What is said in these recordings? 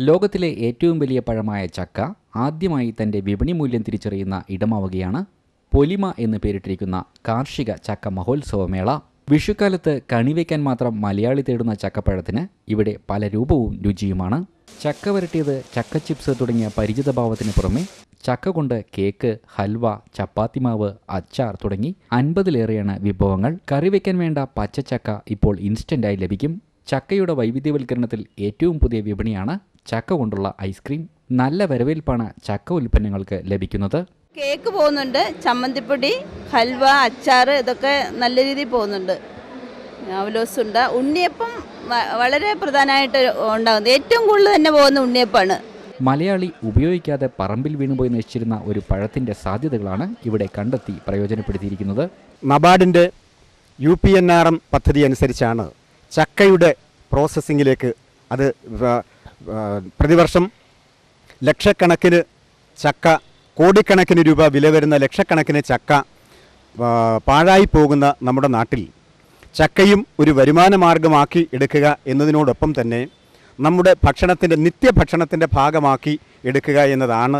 ലോകത്തിലെ ഏറ്റവും വലിയ പഴമായ ചക്ക ആദ്യമായി തൻ്റെ വിപണി മൂല്യം തിരിച്ചറിയുന്ന ഇടമാവുകയാണ് പൊലിമ എന്ന് പേരിട്ടിരിക്കുന്ന കാർഷിക ചക്ക മഹോത്സവമേള. വിഷുക്കാലത്ത് കണിവയ്ക്കാൻ മാത്രം മലയാളി തേടുന്ന ചക്കപ്പഴത്തിന് ഇവിടെ പല രൂപവും രുചിയുമാണ്. ചക്ക വരട്ടിയത്, ചക്ക ചിപ്സ് തുടങ്ങിയ പരിചിത ഭാവത്തിന് പുറമെ ചക്ക കൊണ്ട് കേക്ക്, ഹൽവ, ചപ്പാത്തിമാവ്, അച്ചാർ തുടങ്ങി 50-ലേറെയാണ് വിഭവങ്ങൾ. കറി വയ്ക്കാൻ വേണ്ട പച്ചച്ചക്ക ഇപ്പോൾ ഇൻസ്റ്റന്റായി ലഭിക്കും. ചക്കയുടെ വൈവിധ്യവൽക്കരണത്തിൽ ഏറ്റവും പുതിയ വിപണിയാണ് ചക്ക കൊണ്ടുള്ള ഐസ്ക്രീം. നല്ല വരവേൽപ്പാണ് ചക്ക ഉൽപ്പന്നങ്ങൾക്ക് ലഭിക്കുന്നത്. കേക്ക് പോകുന്നുണ്ട്, ചമ്മന്തിപ്പൊടി, ഹൽവ, അച്ചാർ ഇതൊക്കെ നല്ല രീതിയിൽ പോകുന്നുണ്ട്. അവലോസുണ്ട്, ഉണ്ണിയപ്പം വളരെ പ്രധാനമായിട്ട് ഉണ്ടാകുന്നത്. ഏറ്റവും കൂടുതൽ തന്നെ പോകുന്ന ഉണ്ണിയപ്പമാണ്. മലയാളി ഉപയോഗിക്കാതെ പറമ്പിൽ വീണുപോയി നശിച്ചിരുന്ന ഒരു പഴത്തിൻ്റെ സാധ്യതകളാണ് ഇവിടെ കണ്ടെത്തി പ്രയോജനപ്പെടുത്തിയിരിക്കുന്നത്. നബാർഡിൻ്റെ UPNRM പദ്ധതി അനുസരിച്ചാണ് ചക്കയുടെ പ്രോസസ്സിങ്ങിലേക്ക് അത് പ്രതിവർഷം ലക്ഷക്കണക്കിന് ചക്ക, കോടിക്കണക്കിന് രൂപ വില വരുന്ന ലക്ഷക്കണക്കിന് ചക്ക പാഴായി പോകുന്ന നമ്മുടെ നാട്ടിൽ ചക്കയും ഒരു വരുമാന മാർഗമാക്കി എടുക്കുക എന്നതിനോടൊപ്പം തന്നെ നമ്മുടെ നിത്യഭക്ഷണത്തിൻ്റെ ഭാഗമാക്കി എടുക്കുക എന്നതാണ്.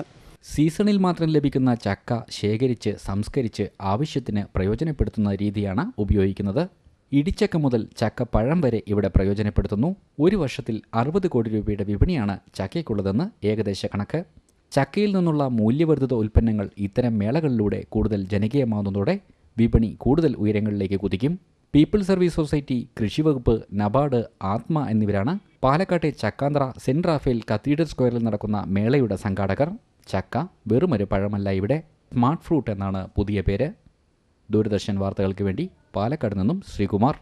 സീസണിൽ മാത്രം ലഭിക്കുന്ന ചക്ക ശേഖരിച്ച് സംസ്കരിച്ച് ആവശ്യത്തിന് പ്രയോജനപ്പെടുത്തുന്ന രീതിയാണ് ഉപയോഗിക്കുന്നത്. ഇടിച്ചക്ക മുതൽ ചക്ക പഴം വരെ ഇവിടെ പ്രയോജനപ്പെടുത്തുന്നു. ഒരു വർഷത്തിൽ 60 കോടി രൂപയുടെ വിപണിയാണ് ചക്കയ്ക്കുള്ളതെന്ന് ഏകദേശ കണക്ക്. ചക്കയിൽ നിന്നുള്ള മൂല്യവർദ്ധിത ഉൽപ്പന്നങ്ങൾ ഇത്തരം മേളകളിലൂടെ കൂടുതൽ ജനകീയമാകുന്നതോടെ വിപണി കൂടുതൽ ഉയരങ്ങളിലേക്ക് കുതിക്കും. പീപ്പിൾസ് സർവീസ് സൊസൈറ്റി, കൃഷിവകുപ്പ്, നബാർഡ്, ആത്മ എന്നിവരാണ് പാലക്കാട്ടെ ചക്കാന്തറ സെന്റ് റാഫേൽ കത്തീഡ്രൽ സ്ക്വയറിൽ നടക്കുന്ന മേളയുടെ സംഘാടകർ. ചക്ക വെറുമൊരു പഴമല്ല, ഇവിടെ സ്മാർട്ട് ഫ്രൂട്ട് എന്നാണ് പുതിയ പേര്. ദൂരദർശൻ വാർത്തകൾക്ക് വേണ്ടി പാലക്കാട് നിന്നും ശ്രീകുമാർ.